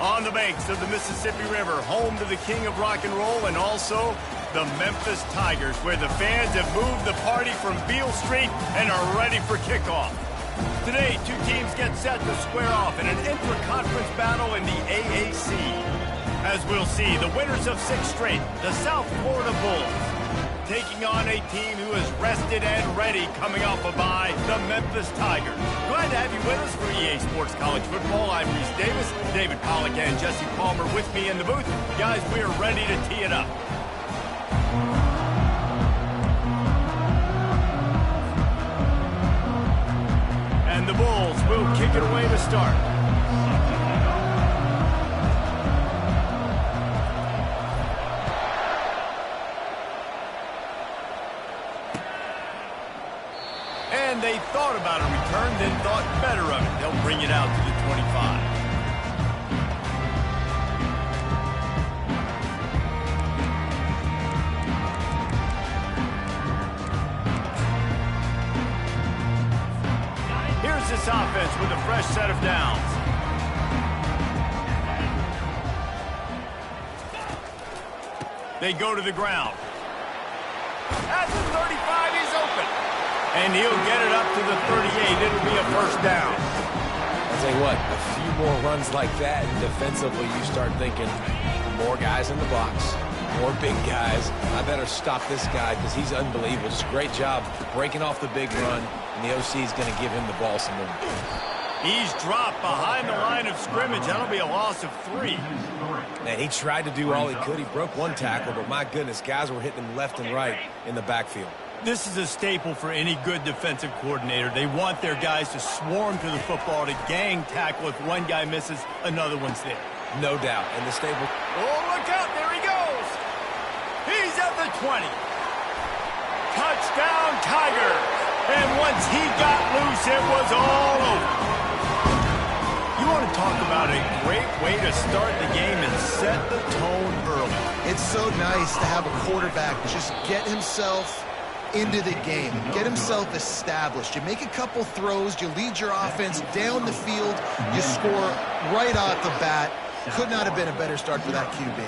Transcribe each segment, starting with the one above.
On the banks of the Mississippi River, home to the king of rock and roll and also the Memphis Tigers, where the fans have moved the party from Beale Street and are ready for kickoff. Today, two teams get set to square off in an intra-conference battle in the AAC. As we'll see, the winners of 6 straight, the South Florida Bulls, taking on a team who is rested and ready coming off a bye, the Memphis Tigers. Glad to have you with us for EA Sports College Football. I'm Reese Davis, David Pollack and Jesse Palmer with me in the booth. Guys, we are ready to tee it up. And the Bulls will kick it away to start. And they thought about a return, then thought better of it. They'll bring it out to the 25. Here's this offense with a fresh set of downs. They go to the ground. At the 35, he's open. And he'll get it up to the 38. It'll be a first down. I'll tell you what, a few more runs like that, and defensively you start thinking, more guys in the box, more big guys. I better stop this guy because he's unbelievable. Just a great job breaking off the big run, and the OC is going to give him the ball some more. He's dropped behind the line of scrimmage. That'll be a loss of 3. Man, he tried to do all he could. He broke one tackle, but my goodness, guys were hitting him left and right in the backfield. This is a staple for any good defensive coordinator. They want their guys to swarm to the football, to gang tackle. If one guy misses, another one's there. No doubt. And the staple... Oh, look out. There he goes. He's at the 20. Touchdown, Tigers. And once he got loose, it was all over. You want to talk about a great way to start the game and set the tone early. It's so nice to have a quarterback just get himself into the game, get himself established. You make a couple throws, you lead your offense down the field, you score right off the bat. Could not have been a better start for that QB.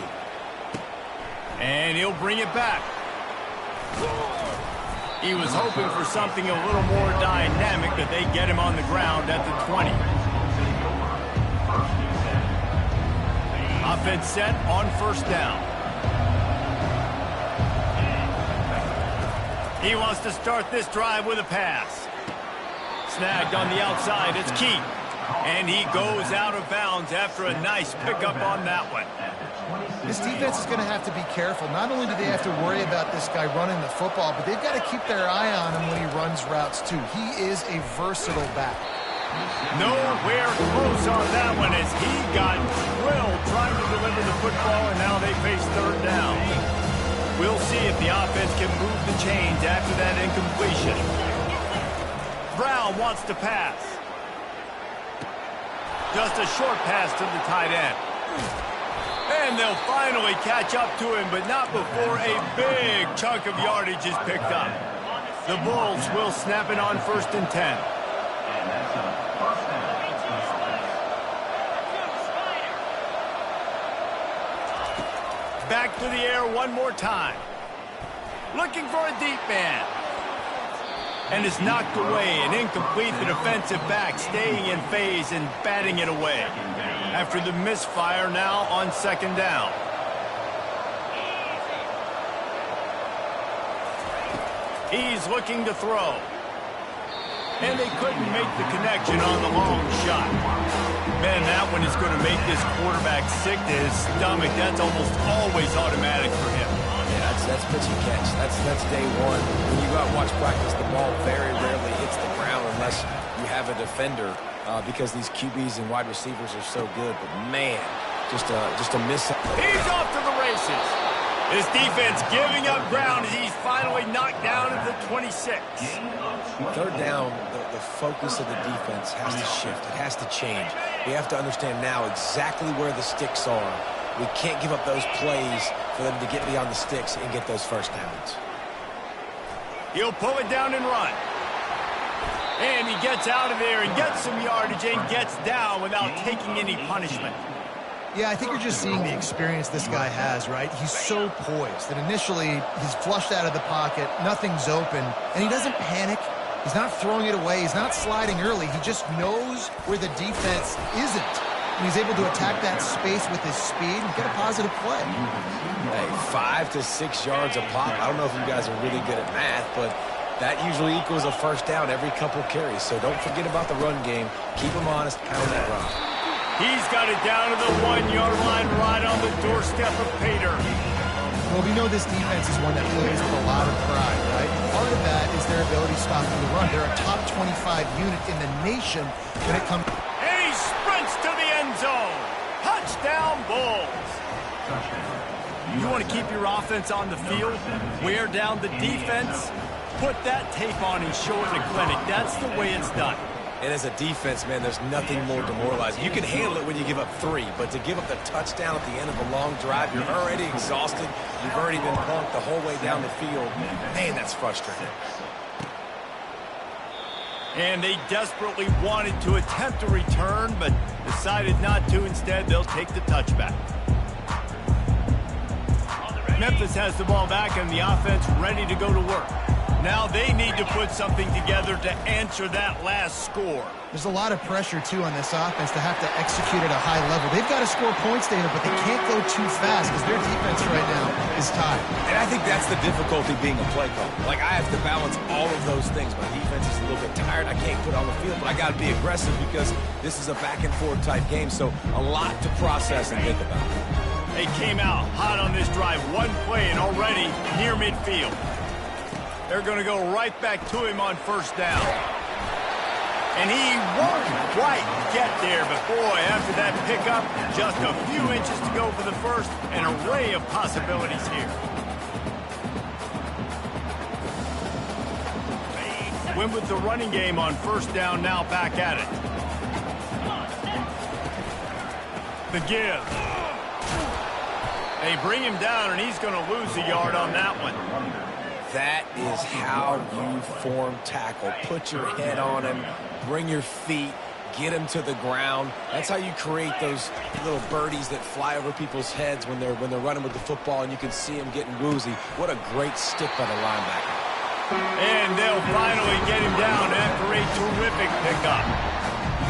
And he'll bring it back. He was hoping for something a little more dynamic, but they get him on the ground at the 20. Offense set on first down. He wants to start this drive with a pass. Snagged on the outside, it's Keith. And he goes out of bounds after a nice pickup on that one. This defense is going to have to be careful. Not only do they have to worry about this guy running the football, but they've got to keep their eye on him when he runs routes too. He is a versatile back. Nowhere close on that one as he got drilled trying to deliver the football, and now they face third down. We'll see if the offense can move the chains after that incompletion. Brown wants to pass. Just a short pass to the tight end. And they'll finally catch up to him, but not before a big chunk of yardage is picked up. The Bulls will snap it on 1st and 10. Back to the air one more time. Looking for a deep man. And is knocked away and incomplete. The defensive back staying in phase and batting it away. After the misfire, now on 2nd down. He's looking to throw. And they couldn't make the connection on the long shot. Man, that one is going to make this quarterback sick to his stomach. That's almost always automatic for him. Yeah, that's pitch and catch. That's day one. When you go out and watch practice, the ball very rarely hits the ground unless you have a defender because these QBs and wide receivers are so good. But, man, just a miss. He's off to the races. His defense giving up ground as he's finally knocked down at the 26. Third down, the focus of the defense has to shift. It has to change. We have to understand now exactly where the sticks are. We can't give up those plays for them to get beyond the sticks and get those first downs. He'll pull it down and run. And he gets out of there and gets some yardage and gets down without taking any punishment. Yeah, I think you're just seeing the experience this guy has, right? He's so poised that initially he's flushed out of the pocket, nothing's open, and he doesn't panic. He's not throwing it away. He's not sliding early. He just knows where the defense isn't. And he's able to attack that space with his speed and get a positive play. Hey, 5 to 6 yards a pop. I don't know if you guys are really good at math, but that usually equals a first down every couple carries. So don't forget about the run game. Keep them honest, pound that rock. He's got it down to the 1-yard line right on the doorstep of Pater. Well, we know this defense is one that plays with a lot of pride, right? Part of that is their ability stopping the run. They're a top 25 unit in the nation when it comes. And he sprints to the end zone. Touchdown, Bulls. You want to keep your offense on the field, wear down the defense, put that tape on and show it in the clinic. That's the way it's done. And as a defense, man, there's nothing more demoralizing. You can handle it when you give up 3, but to give up the touchdown at the end of a long drive, you're already exhausted. You've already been punked the whole way down the field. Man, that's frustrating. And they desperately wanted to attempt a return, but decided not to. Instead, they'll take the touchback. Memphis has the ball back and the offense ready to go to work. Now they need to put something together to answer that last score. There's a lot of pressure, too, on this offense to have to execute at a high level. They've got to score points, Dana, but they can't go too fast because their defense right now is tied. And I think that's the difficulty being a play caller. Like, I have to balance all of those things. My defense is a little bit tired. I can't put on the field, but I got to be aggressive because this is a back-and-forth type game, so a lot to process and think about. They came out hot on this drive. One play and already near midfield. They're going to go right back to him on first down. And he won't quite get there, but boy, after that pickup, just a few inches to go for the first, an array of possibilities here. Win with the running game on first down, now back at it. The give. They bring him down, and he's going to lose a yard on that one. That is how you form tackle. Put your head on him, bring your feet, get him to the ground. That's how you create those little birdies that fly over people's heads when they're running with the football, and you can see them getting woozy. What a great stick by the linebacker. And they'll finally get him down after a terrific pickup.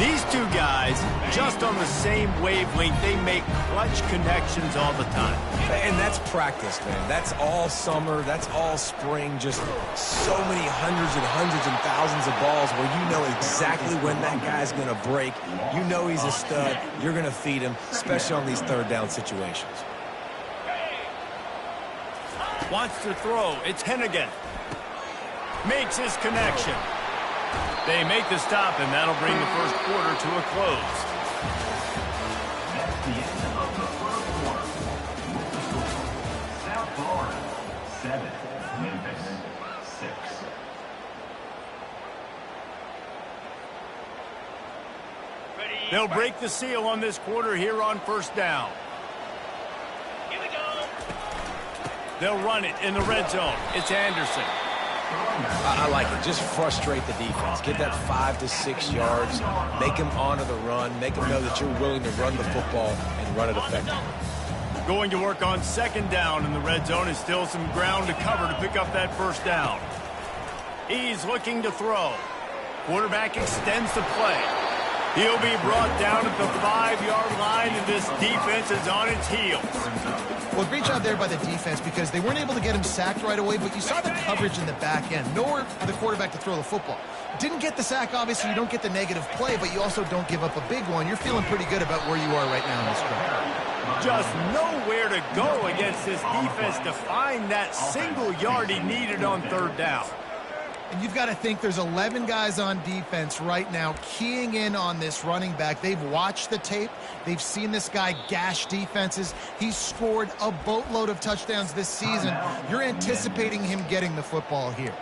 These two guys, just on the same wavelength, they make clutch connections all the time. And that's practice, man. That's all summer. That's all spring. Just so many hundreds and thousands of balls where you know exactly when that guy's going to break. You know he's a stud. You're going to feed him, especially on these third down situations. Wants to throw. It's Hennigan. Makes his connection. They make the stop, and that'll bring the first quarter to a close. That's the end of the first quarter. South Florida, 7. Memphis, 6. They'll break the seal on this quarter here on first down. Here we go. They'll run it in the red zone. It's Anderson. I like it. Just frustrate the defense. Get that 5 to 6 yards. Make them honor the run. Make them know that you're willing to run the football and run it effectively. Going to work on second down in the red zone. Is still some ground to cover to pick up that first down. He's looking to throw. Quarterback extends the play. He'll be brought down at the 5-yard line, and this defense is on its heels. Well, great job there by the defense because they weren't able to get him sacked right away, but you saw the coverage in the back end. Nowhere for the quarterback to throw the football. Didn't get the sack, obviously. You don't get the negative play, but you also don't give up a big one. You're feeling pretty good about where you are right now in this drive. Just nowhere to go against this defense to find that single yard he needed on third down. And you've got to think there's 11 guys on defense right now keying in on this running back. They've watched the tape. They've seen this guy gash defenses. He's scored a boatload of touchdowns this season. You're anticipating him getting the football here.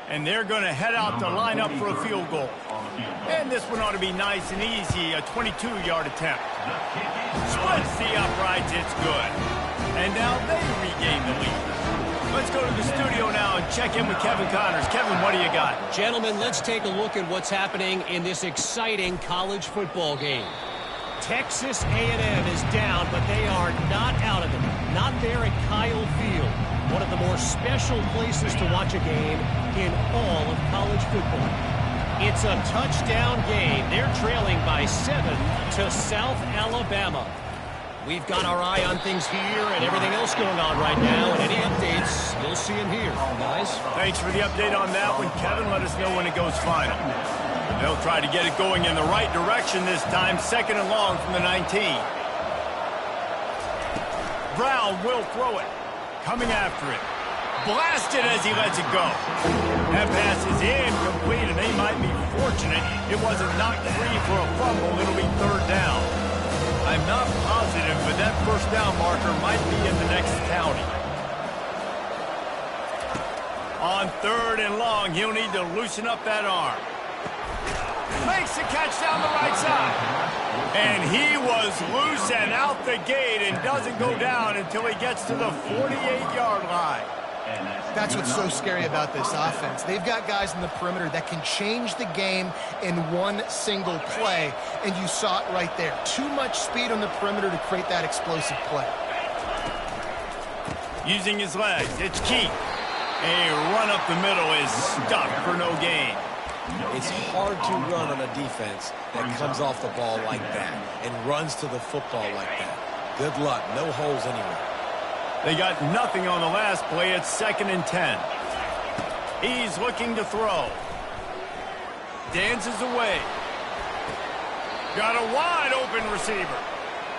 And they're going to head out to line up for a field goal. And this one ought to be nice and easy, a 22-yard attempt. Splits the uprights, it's good. And now they regain the lead. Let's go to the studio now and check in with Kevin Connors. Kevin, what do you got? Gentlemen, let's take a look at what's happening in this exciting college football game. Texas A&M is down, but they are not out of it. Not there at Kyle Field, one of the more special places to watch a game in all of college football. It's a touchdown game. They're trailing by 7 to South Alabama. We've got our eye on things here and everything else going on right now, and any updates, you'll see them here, guys. Thanks for the update on that one, Kevin. Let us know when it goes final. They'll try to get it going in the right direction this time. 2nd and long from the 19. Brown will throw it. Coming after it. Blasted as he lets it go. That pass is incomplete, and they might be fortunate it wasn't knocked free for a fumble. It'll be 3rd down. I'm not positive, but that 1st down marker might be in the next county. On 3rd and long, he'll need to loosen up that arm. Makes the catch down the right side. And he was loose and out the gate and doesn't go down until he gets to the 48-yard line. That's what's so scary about this offense. They've got guys in the perimeter that can change the game in one single play, and you saw it right there. Too much speed on the perimeter to create that explosive play. Using his legs, it's Keith. A run up the middle is stuck for no gain. It's hard to run on a defense that comes off the ball like that and runs to the football like that. Good luck. No holes anywhere. They got nothing on the last play. It's 2nd and 10. He's looking to throw. Dances away. Got a wide open receiver.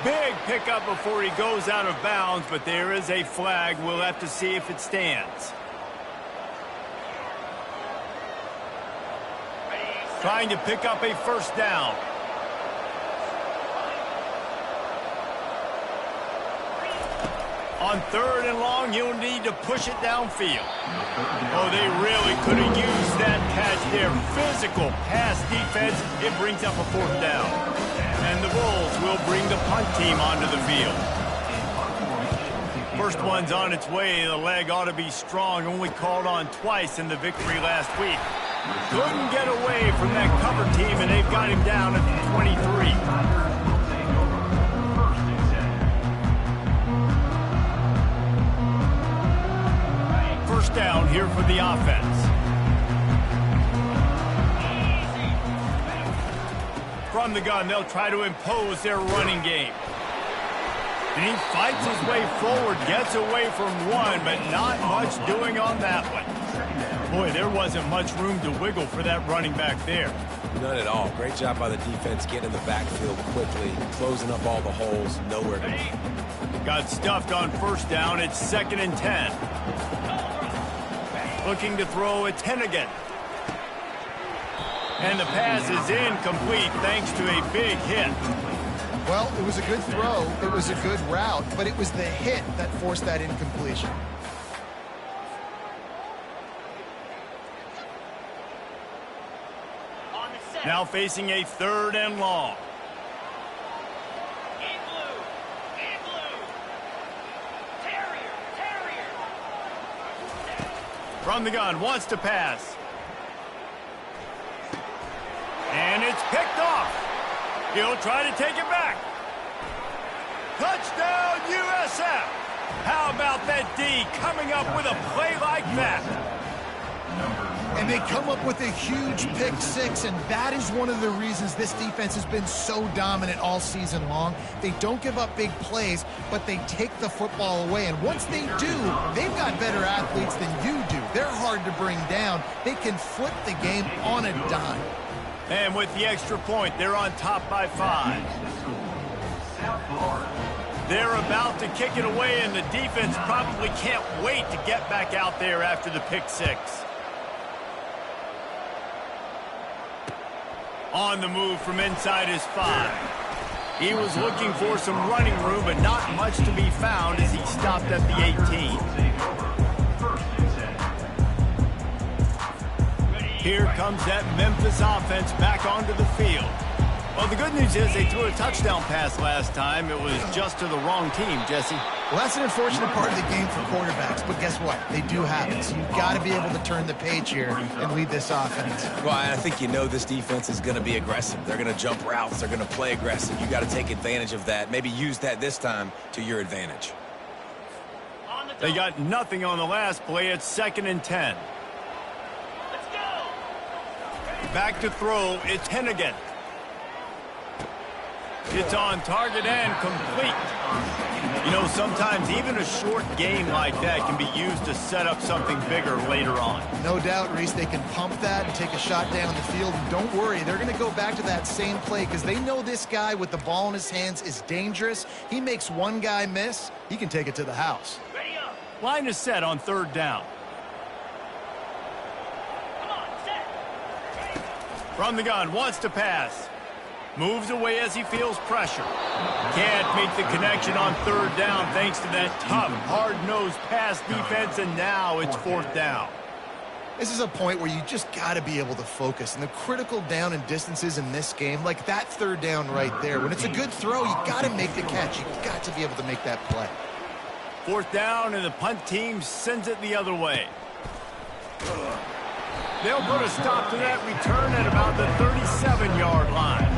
Big pickup before he goes out of bounds, but there is a flag. We'll have to see if it stands. Trying to pick up a 1st down. On 3rd and long, you'll need to push it downfield. Oh, they really could have used that catch there. Physical pass defense. It brings up a 4th down. And the Bulls will bring the punt team onto the field. First one's on its way. The leg ought to be strong. Only called on twice in the victory last week. Couldn't get away from that cover team, and they've got him down at the 23. First down here for the offense. From the gun, they'll try to impose their running game. And he fights his way forward, gets away from one, but not much doing on that one. Boy, there wasn't much room to wiggle for that running back there. None at all. Great job by the defense getting in the backfield quickly, closing up all the holes, nowhere to go. Got stuffed on 1st down. It's 2nd and 10. Looking to throw it 10 again. And the pass is incomplete thanks to a big hit. Well, it was a good throw. It was a good route, but it was the hit that forced that incompletion. Now facing a 3rd and long. From the gun, wants to pass. And it's picked off. He'll try to take it back. Touchdown, USF. How about that D coming up with a play like that? And they come up with a huge pick 6, and that is one of the reasons this defense has been so dominant all season long. They don't give up big plays, but they take the football away. And once they do, they've got better athletes than you do. They're hard to bring down. They can flip the game on a dime. And with the extra point, they're on top by 5. They're about to kick it away, and the defense probably can't wait to get back out there after the pick 6. On the move from inside his 5. He was looking for some running room, but not much to be found as he stopped at the 18. Here comes that Memphis offense back onto the field. Well, the good news is they threw a touchdown pass last time. It was just to the wrong team, Jesse. Well, that's an unfortunate part of the game for quarterbacks, but guess what? They do have it, so you've got to be able to turn the page here and lead this offense. Well, I think you know this defense is going to be aggressive. They're going to jump routes. They're going to play aggressive. You got to take advantage of that. Maybe use that this time to your advantage. They got nothing on the last play. It's 2nd and 10. Let's go. Back to throw. It's Hennigan. It's on target and complete. You know, sometimes even a short game like that can be used to set up something bigger later on. No doubt, Reese, they can pump that and take a shot down the field. And don't worry, they're going to go back to that same play because they know this guy with the ball in his hands is dangerous. He makes one guy miss, he can take it to the house. Ready up. Line is set on 3rd down. Come on, set. From the gun, wants to pass. Moves away as he feels pressure. Can't make the connection on 3rd down thanks to that tough, hard-nosed pass defense, and now it's 4th down. This is a point where you just got to be able to focus. And the critical down and distances in this game, like that 3rd down right there, when it's a good throw, you got to make the catch. You got to be able to make that play. 4th down, and the punt team sends it the other way. They'll put a stop to that return at about the 37-yard line.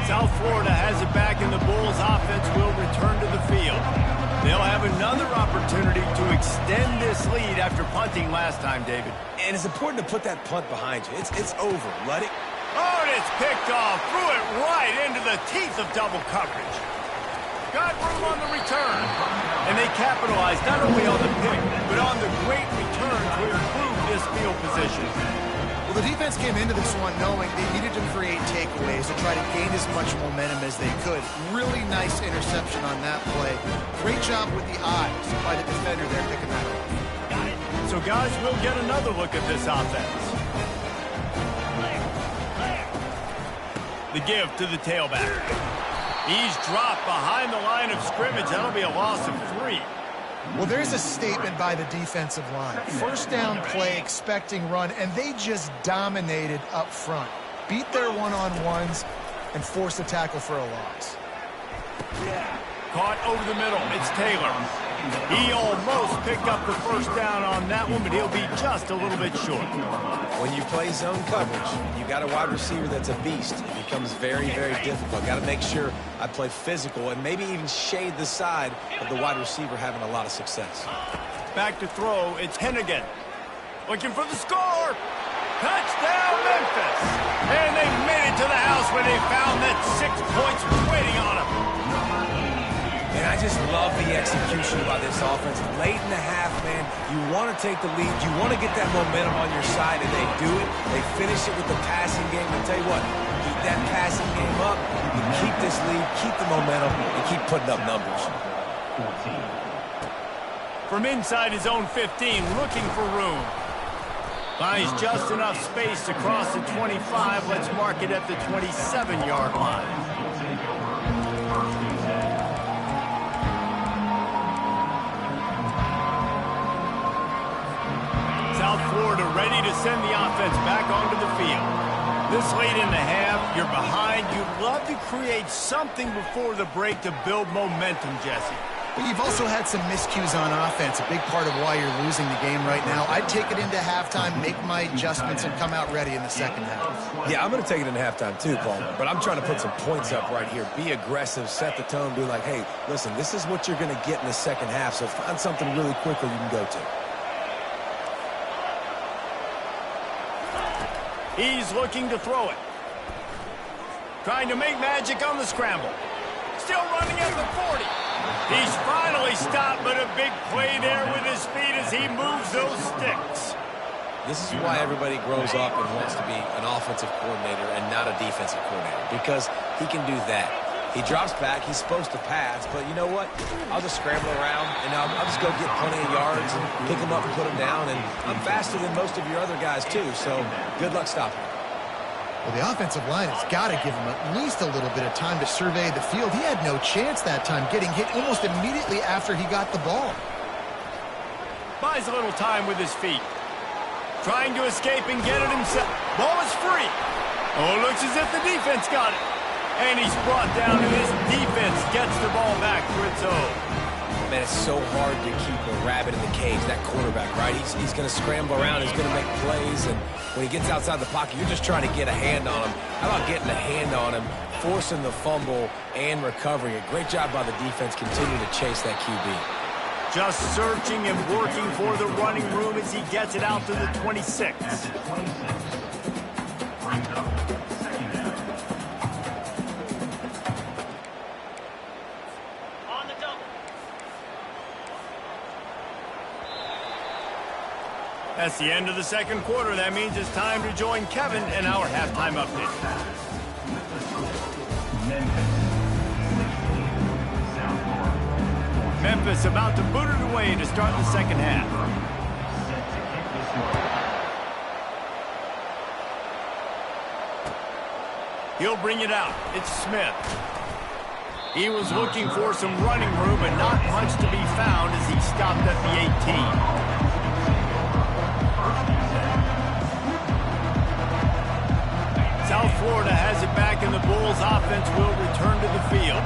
South Florida has it back, and the Bulls offense will return to the field. They'll have another opportunity to extend this lead after punting last time, David. And it's important to put that punt behind you. It's over. Let it. Oh, and it's picked off. Threw it right into the teeth of double coverage. Got room on the return. And they capitalized not only on the pick, but on the great return to improve this field position. Well, the defense came into this one knowing they needed to create takeaways to try to gain as much momentum as they could. Really nice interception on that play. Great job with the eyes by the defender there picking that up. Got it. So, guys, we'll get another look at this offense. The give to the tailback. He's dropped behind the line of scrimmage. That'll be a loss of 3. Well, there's a statement by the defensive line. 1st down play, expecting run, and they just dominated up front. Beat their one-on-ones and forced a tackle for a loss. Caught over the middle. It's Taylor. He almost picked up the 1st down on that one, but he'll be just a little bit short. When you play zone coverage, you got a wide receiver that's a beast. It becomes very, very difficult. Got to make sure I play physical and maybe even shade the side of the wide receiver having a lot of success. Back to throw. It's Hennigan. Looking for the score. Touchdown, Memphis. And they made it to the house where they found that 6 points waiting on them. And I just love the execution by this offense. Late in the half, man, you want to take the lead. You want to get that momentum on your side, and they do it. They finish it with the passing game. And tell you what, keep that passing game up. You can keep this lead, keep the momentum, and keep putting up numbers. From inside his own 15, looking for room. Finds just enough space to cross the 25. Let's mark it at the 27-yard line. South Florida ready to send the offense back onto the field. This late in the half, you're behind. You'd love to create something before the break to build momentum, Jesse. But you've also had some miscues on offense, a big part of why you're losing the game right now. I'd take it into halftime, make my adjustments, and come out ready in the 2nd half. Yeah, I'm going to take it into halftime too, Paul. But I'm trying to put some points up right here. Be aggressive, set the tone, be like, hey, listen, this is what you're going to get in the 2nd half, so find something really quickly you can go to. He's looking to throw it. Trying to make magic on the scramble. Still running at the 40. He's finally stopped, but a big play there with his feet as he moves those sticks. This is why everybody grows up and wants to be an offensive coordinator and not a defensive coordinator, because he can do that. He drops back. He's supposed to pass, but you know what? I'll just scramble around, and I'll just go get plenty of yards and pick him up and put him down, and I'm faster than most of your other guys, too, so good luck stopping him. Well, the offensive line has got to give him at least a little bit of time to survey the field. He had no chance that time, getting hit almost immediately after he got the ball. Buys a little time with his feet. Trying to escape and get it himself. Ball is free. Oh, looks as if the defense got it. And he's brought down, and his defense gets the ball back for its own. Man, it's so hard to keep a rabbit in the cage, that quarterback, right? He's going to scramble around. He's going to make plays. And when he gets outside the pocket, you're just trying to get a hand on him. How about getting a hand on him, forcing the fumble and recovering it? Great job by the defense continuing to chase that QB. Just searching and working for the running room as he gets it out to the 26. That's the end of the second quarter. That means it's time to join Kevin in our halftime update. Memphis about to boot it away to start the second half. He'll bring it out. It's Smith. He was looking for some running room, but not much to be found as he stopped at the 18. South Florida has it back, and the Bulls offense will return to the field.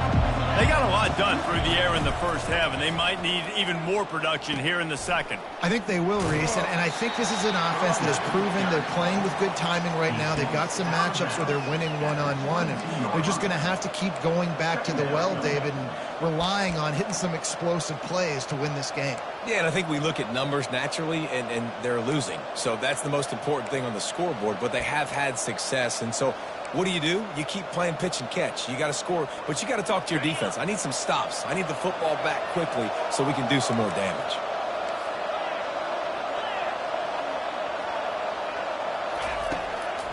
They got a lot done through the air in the first half, and they might need even more production here in the second. I think they will, Reese, and I think this is an offense that has proven they're playing with good timing right now. They've got some matchups where they're winning one-on-one, and they're just going to have to keep going back to the well, David, and relying on hitting some explosive plays to win this game. Yeah, and I think we look at numbers naturally, and they're losing. So that's the most important thing on the scoreboard, but they have had success. And so what do? You keep playing pitch and catch. You got to score, but you got to talk to your defense. I need some stops. I need the football back quickly so we can do some more damage.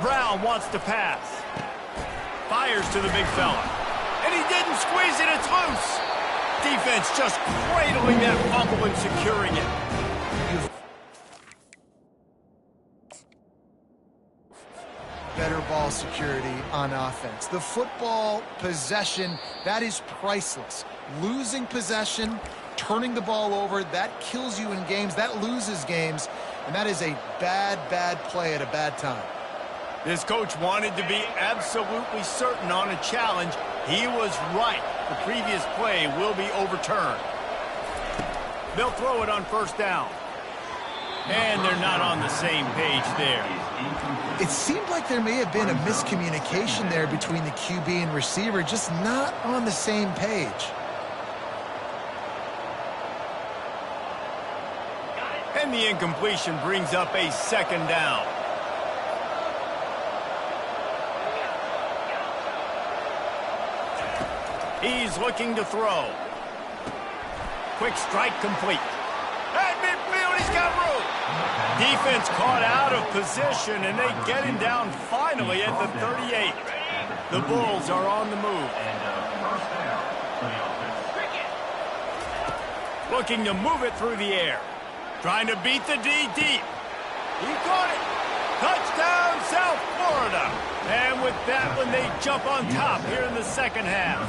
Brown wants to pass. Fires to the big fella. And he didn't squeeze it. It's loose. Defense just cradling that fumble and securing it. Better ball security on offense. The football possession, that is priceless. Losing possession, turning the ball over, that kills you in games. That loses games. And that is a bad, bad play at a bad time. This coach wanted to be absolutely certain on a challenge. He was right. The previous play will be overturned. They'll throw it on first down. And they're not on the same page there. It seemed like there may have been a miscommunication there between the QB and receiver, just not on the same page. And the incompletion brings up a second down. He's looking to throw. Quick strike complete. At midfield, he's got room. Defense caught out of position, and they get him down finally at the 38. The Bulls are on the move. Looking to move it through the air. Trying to beat the D deep. He caught it. Touchdown, South Florida. And with that one, they jump on top here in the second half.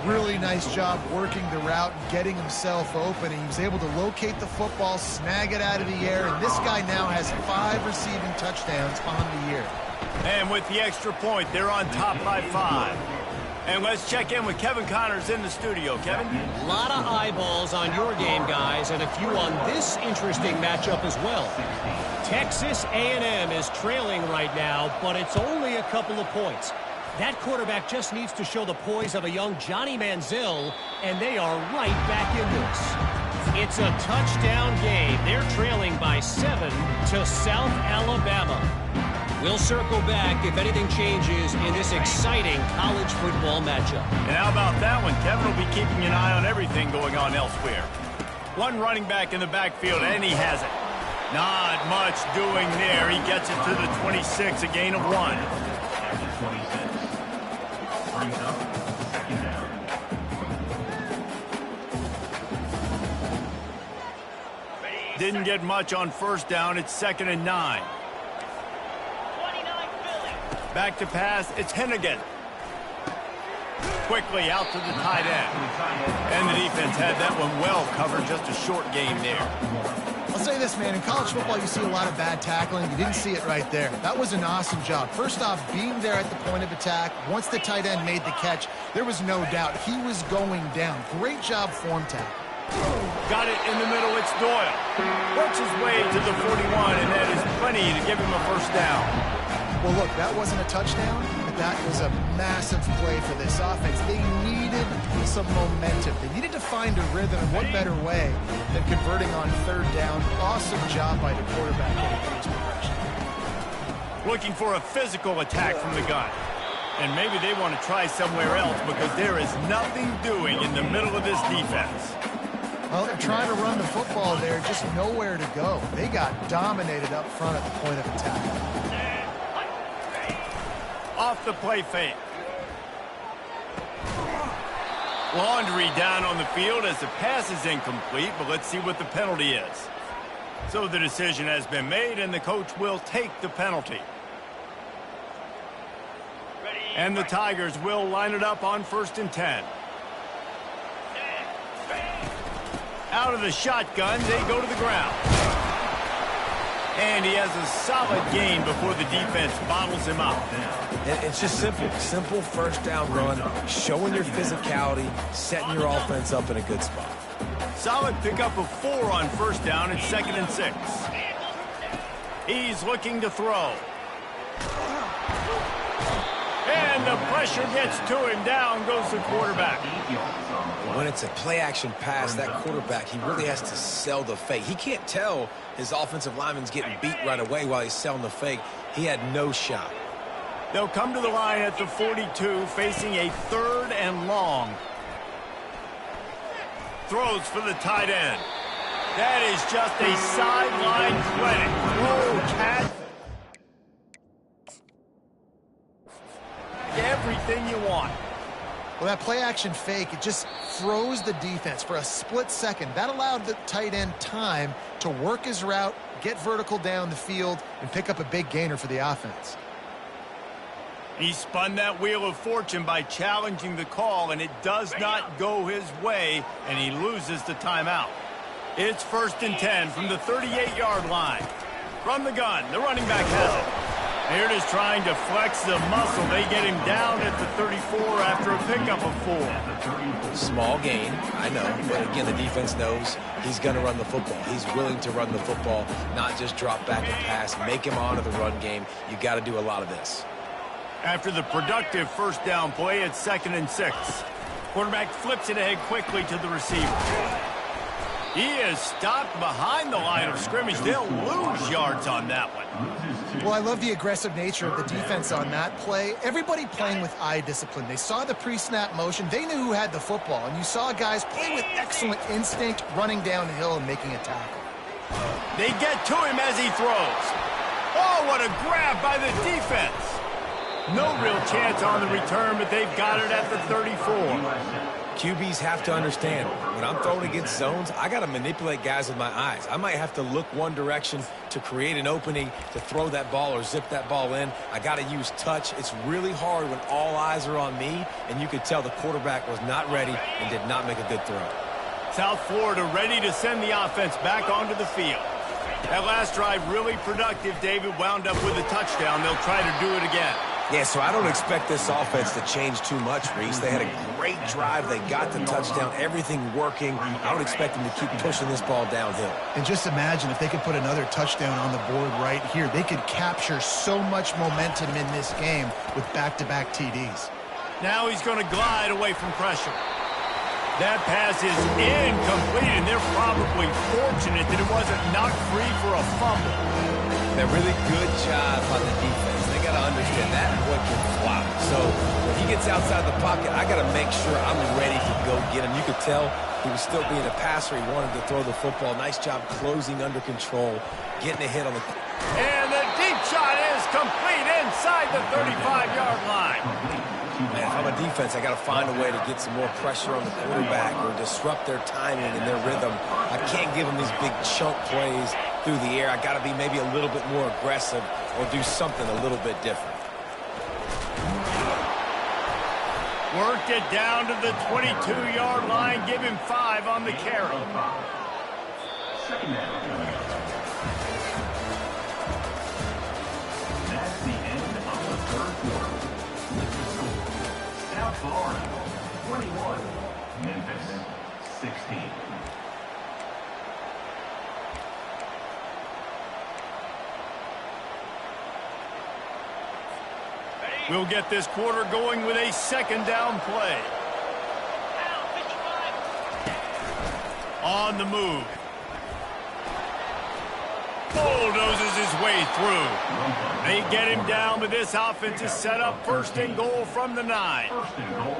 Really nice job working the route and getting himself open. He was able to locate the football, snag it out of the air, and this guy now has 5 receiving touchdowns on the year. And with the extra point, they're on top by 5. And let's check in with Kevin Connors in the studio. Kevin? A lot of eyeballs on your game, guys, and a few on this interesting matchup as well. Texas A&M is trailing right now, but it's only a couple of points. That quarterback just needs to show the poise of a young Johnny Manziel, and they are right back in this. It's a touchdown game. They're trailing by 7 to South Alabama. We'll circle back if anything changes in this exciting college football matchup. And how about that one? Kevin will be keeping an eye on everything going on elsewhere. One running back in the backfield, and he has it. Not much doing there. He gets it to the 26, a gain of 1. Didn't get much on first down. It's 2nd and 9. Back to pass. It's Hennigan. quickly out to the tight end. And the defense had that one well covered, just a short game there. I'll say this, man. In college football, you see a lot of bad tackling. You didn't see it right there. That was an awesome job. First off, being there at the point of attack. Once the tight end made the catch, there was no doubt he was going down. Great job form tackle. Got it in the middle. It's Doyle. Works his way to the 41, and that is plenty to give him a first down. Well, look, that wasn't a touchdown, but that was a massive play for this offense. They needed some momentum. They needed to find a rhythm, and what better way than converting on third down. Awesome job by the quarterback getting through his progression. Looking for a physical attack from the gun. And maybe they want to try somewhere else because there is nothing doing in the middle of this defense. Well, they're trying to run the football there, just nowhere to go. They got dominated up front at the point of attack. Off the play fake. Laundry down on the field as the pass is incomplete, but let's see what the penalty is. So the decision has been made, and the coach will take the penalty. And the Tigers will line it up on 1st and 10. Out of the shotgun, they go to the ground. And he has a solid gain before the defense bottles him up. And it's just simple. Simple first down run, showing your physicality, setting your offense up in a good spot. Solid pickup of 4 on 1st down. It's 2nd and 6. He's looking to throw. And the pressure gets to him. Down goes the quarterback. When it's a play-action pass, that quarterback, he really has to sell the fake. He can't tell his offensive lineman's getting beat right away while he's selling the fake. He had no shot. They'll come to the line at the 42, facing a 3rd and long. Throws for the tight end. That is just a sideline clinic. Whoa, cat. Everything you want. Well, that play-action fake, it just froze the defense for a split second. That allowed the tight end time to work his route, get vertical down the field, and pick up a big gainer for the offense. He spun that wheel of fortune by challenging the call, and it does not go his way, and he loses the timeout. It's 1st and 10 from the 38-yard line. From the gun, the running back has it. Here it is trying to flex the muscle. They get him down at the 34 after a pickup of 4. Small gain, I know, but again, the defense knows he's going to run the football. He's willing to run the football, not just drop back and pass, make him honor the run game. You got to do a lot of this. After the productive first down play, it's 2nd and 6. Quarterback flips it ahead quickly to the receiver. He is stopped behind the line of scrimmage. They'll lose yards on that one. Well, I love the aggressive nature of the defense on that play. Everybody playing with eye discipline. They saw the pre-snap motion. They knew who had the football. And you saw guys play with excellent instinct, running downhill and making a tackle. They get to him as he throws. Oh, what a grab by the defense. No real chance on the return, but they've got it at the 34. QBs have to understand, when I'm throwing against zones, I got to manipulate guys with my eyes. I might have to look one direction to create an opening to throw that ball or zip that ball in. I got to use touch. It's really hard when all eyes are on me, and you could tell the quarterback was not ready and did not make a good throw. South Florida ready to send the offense back onto the field. That last drive really productive. David wound up with a touchdown. They'll try to do it again. Yeah, so I don't expect this offense to change too much, Reese. They had a great drive. They got the touchdown, everything working. I would expect them to keep pushing this ball downhill. And just imagine if they could put another touchdown on the board right here. They could capture so much momentum in this game with back-to-back TDs. Now he's going to glide away from pressure. That pass is incomplete, and they're probably fortunate that it wasn't knocked free for a fumble. A really good job on the defense. They got to understand that boy can flop. So when he gets outside the pocket, I got to make sure I'm ready to go get him. You could tell he was still being a passer. He wanted to throw the football. Nice job closing under control, getting a hit on the... And the deep shot is complete inside the 35-yard line. Man, if I'm a defense, I got to find a way to get some more pressure on the quarterback or disrupt their timing and their rhythm. I can't give them these big chunk plays through the air. I got to be maybe a little bit more aggressive or do something a little bit different. Worked it down to the 22-yard line. Give him 5 on the carry. Second down. That's the end of the third quarter. With the score, South Florida 21, Memphis 16. We'll get this quarter going with a second down play. On the move. Bulldozes his way through. They get him down, but this offense is set up first and goal from the 9.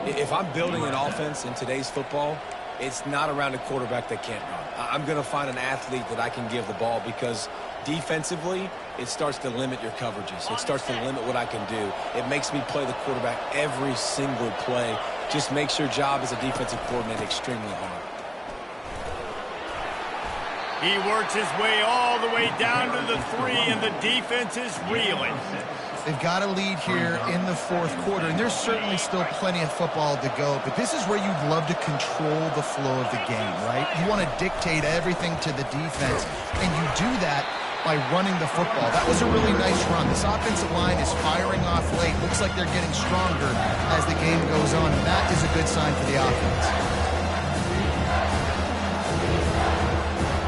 If I'm building an offense in today's football, it's not around a quarterback that can't run. I'm going to find an athlete that I can give the ball because defensively, it starts to limit your coverages. It starts to limit what I can do. It makes me play the quarterback every single play. Just makes your job as a defensive coordinator extremely hard. He works his way all the way down to the 3, and the defense is reeling. They've got a lead here in the fourth quarter, and there's certainly still plenty of football to go, but this is where you'd love to control the flow of the game, right? You want to dictate everything to the defense, and you do that by running the football. That was a really nice run. This offensive line is firing off late. Looks like they're getting stronger as the game goes on, and that is a good sign for the offense.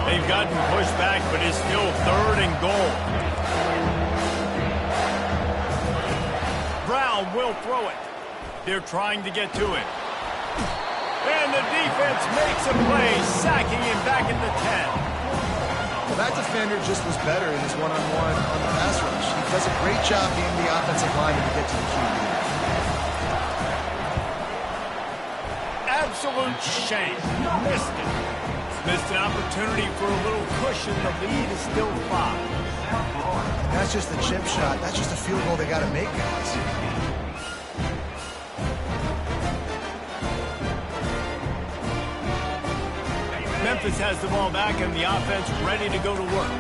They've gotten pushed back, but it's still 3rd and goal. Brown will throw it. They're trying to get to it. And the defense makes a play, sacking him back at the 10. Well, that defender just was better in his one-on-one on the pass rush. He does a great job being the offensive lineman to get to the QB. Absolute shame. Missed it. Missed an opportunity for a little cushion. The lead is still 5. That's just a chip shot. That's just a field goal they got to make, guys. Memphis has the ball back and the offense ready to go to work.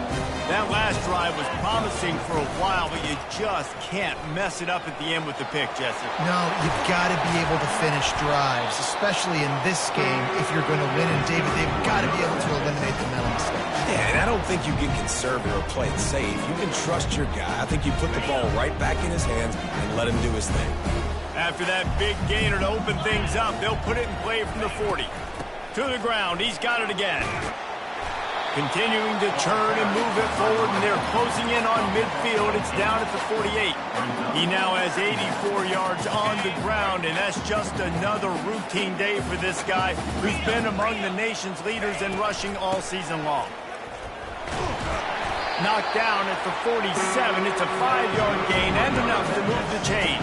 That last drive was promising for a while, but you just can't mess it up at the end with the pick, Jesse. No, you've got to be able to finish drives, especially in this game if you're going to win. And, David, they've got to be able to eliminate the mental mistakes. Yeah, and I don't think you get conservative or play it safe. You can trust your guy. I think you put the ball right back in his hands and let him do his thing. After that big gainer to open things up, they'll put it in play from the 40. To the ground, he's got it again. Continuing to churn and move it forward, and they're closing in on midfield. It's down at the 48. He now has 84 yards on the ground, and that's just another routine day for this guy who's been among the nation's leaders in rushing all season long. Knocked down at the 47. It's a 5-yard gain and enough to move the chains.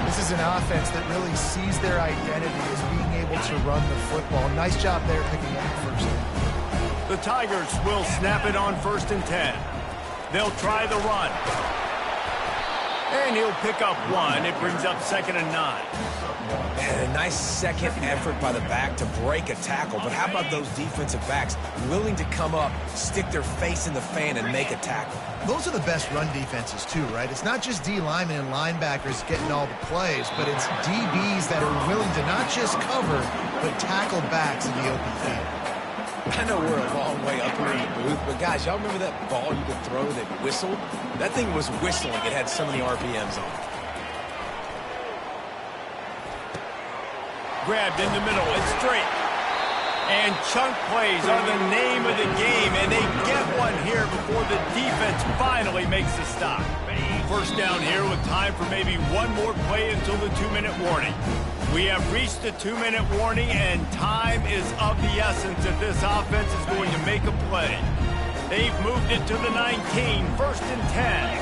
This is an offense that really sees their identity as being able to run the football. Nice job there picking up the first down. The Tigers will snap it on 1st and 10. They'll try the run. And he'll pick up 1. It brings up 2nd and 9. And a nice second effort by the back to break a tackle. But how about those defensive backs willing to come up, stick their face in the fan, and make a tackle? Those are the best run defenses, too, right? It's not just D linemen and linebackers getting all the plays, but it's DBs that are willing to not just cover, but tackle backs in the open field. I know we're a long way up here in the booth, but guys, y'all remember that ball you could throw that whistled? That thing was whistling. It had so many RPMs on it. Grabbed in the middle. It's straight. And chunk plays are the name of the game, and they get one here before the defense finally makes the stop. First down here with time for maybe one more play until the 2-minute warning. We have reached the 2-minute warning, and time is of the essence if this offense is going to make a play. They've moved it to the 19, 1st and 10.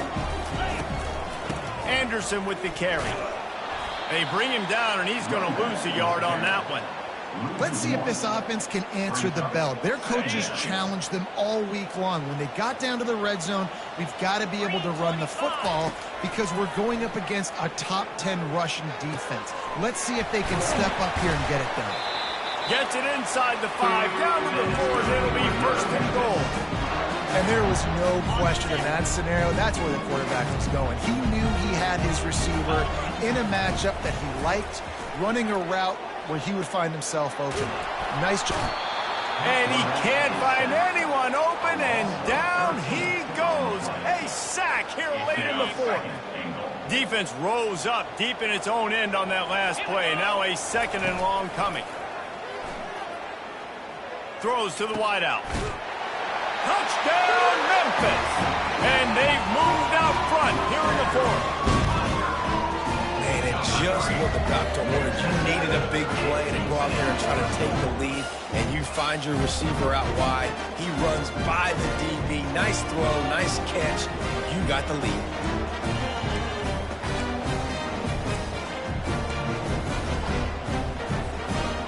Anderson with the carry. They bring him down, and he's going to lose a yard on that one. Let's see if this offense can answer the bell. Their coaches challenged them all week long. When they got down to the red zone, we've got to be able to run the football because we're going up against a top 10 rushing defense. Let's see if they can step up here and get it done. Gets it inside the 5, down to the 4, and it'll be 1st and goal. And there was no question in that scenario. That's where the quarterback was going. He knew he had his receiver in a matchup that he liked, running a route where he would find himself open. Nice job. And he can't find anyone open, and down he goes. A sack here late in the fourth. Defense rose up deep in its own end on that last play. Now a 2nd and long coming. Throws to the wideout. Touchdown, Memphis! And they've moved out front here in the fourth. Man, it just what the doctor ordered. You needed a big play to go out there and try to take the lead, and you find your receiver out wide. He runs by the DB. Nice throw, nice catch. You got the lead.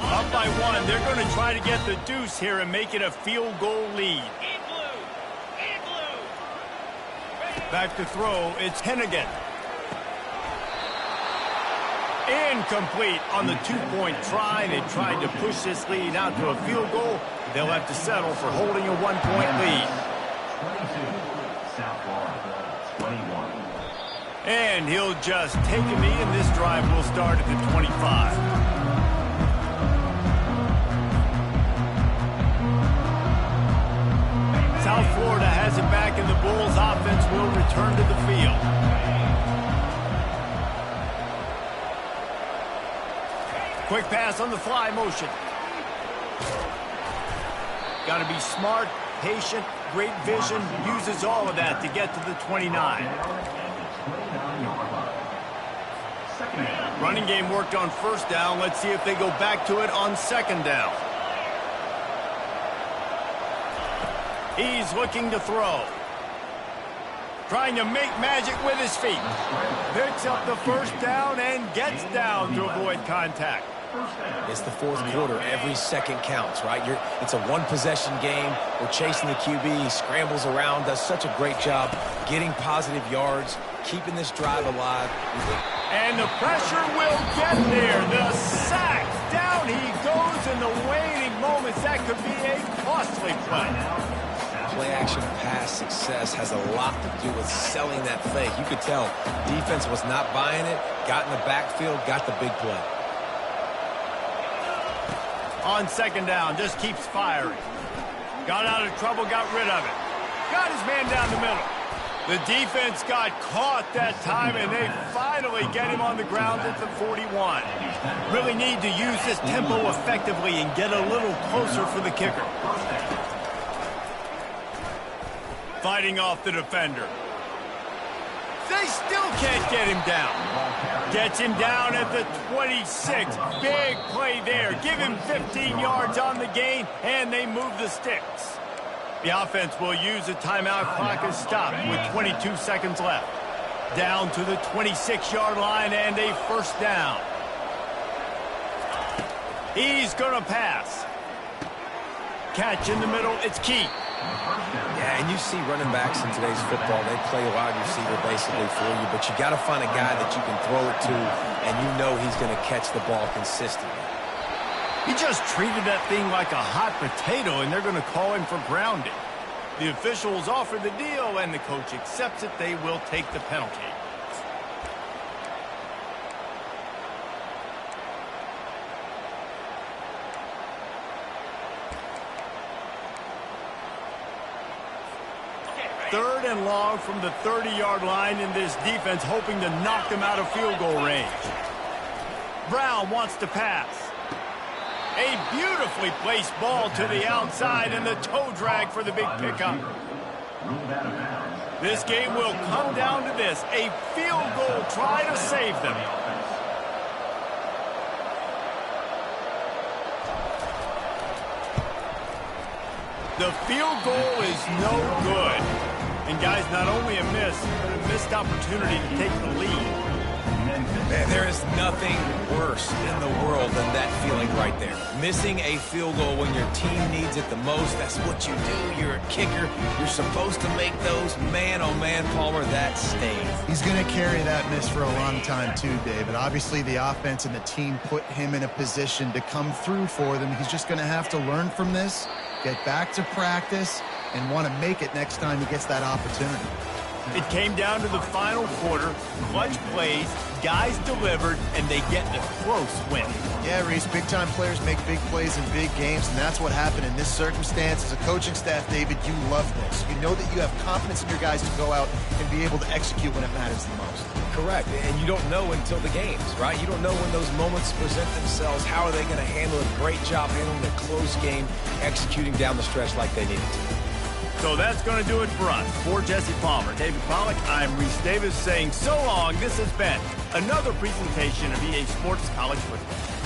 Up by 1. They're going to try to get the deuce here and make it a field goal lead. Back to throw. It's Hennigan. Incomplete on the 2-point try. They tried to push this lead out to a field goal. They'll have to settle for holding a 1-point lead. 22, South Florida, 21. And he'll just take a knee, and this drive will start at the 25. South Florida has it back, and the Bulls offense will return to the field. Quick pass on the fly motion. Got to be smart, patient, great vision. Uses all of that to get to the 29. Running game worked on 1st down. Let's see if they go back to it on 2nd down. He's looking to throw. Trying to make magic with his feet. Picks up the 1st down and gets down to avoid contact. It's the 4th quarter. Every second counts, right? It's a 1-possession game. We're chasing the QB. He scrambles around, does such a great job getting positive yards, keeping this drive alive. And the pressure will get there. The sack. Down he goes in the waning moments. That could be a costly play. Play-action pass success has a lot to do with selling that fake. You could tell defense was not buying it, got in the backfield, got the big play. On 2nd down, just keeps firing. Got out of trouble, got rid of it. Got his man down the middle. The defense got caught that time, and they finally get him on the ground at the 41. Really need to use this tempo effectively and get a little closer for the kicker. Fighting off the defender. They still can't get him down. Gets him down at the 26. Big play there. Give him 15 yards on the gain, and they move the sticks. The offense will use a timeout. Clock is stopped with 22 seconds left. Down to the 26-yard line and a 1st down. He's going to pass. Catch in the middle. It's Key. Yeah, and you see running backs in today's football, they play wide receiver basically for you, but you got to find a guy that you can throw it to, and you know he's going to catch the ball consistently. He just treated that thing like a hot potato, and they're going to call him for grounding. The officials offer the deal, and the coach accepts it. They will take the penalty. Third and long from the 30-yard line, in this defense hoping to knock them out of field goal range. Brown wants to pass. A beautifully placed ball to the outside, and the toe drag for the big pickup. This game will come down to this, a field goal try to save them. The field goal is no good. And guys, not only a miss, but a missed opportunity to take the lead. Man, there is nothing worse in the world than that feeling right there. Missing a field goal when your team needs it the most, that's what you do. You're a kicker. You're supposed to make those. Man, oh man, Palmer, that stays. He's going to carry that miss for a long time too, David. Obviously, the offense and the team put him in a position to come through for them. He's just going to have to learn from this, get back to practice, and want to make it next time he gets that opportunity. It came down to the final quarter, clutch plays, guys delivered, and they get a close win. Yeah, Reese, big-time players make big plays in big games, and that's what happened in this circumstance. As a coaching staff, David, you love this. You know that you have confidence in your guys to go out and be able to execute when it matters the most. Correct, and you don't know until the games, right? You don't know when those moments present themselves. How are they going to handle it? Great job handling a close game, executing down the stretch like they needed to. So that's going to do it for us. For Jesse Palmer, David Pollack, I'm Reese Davis saying so long. This has been another presentation of EA Sports College Football.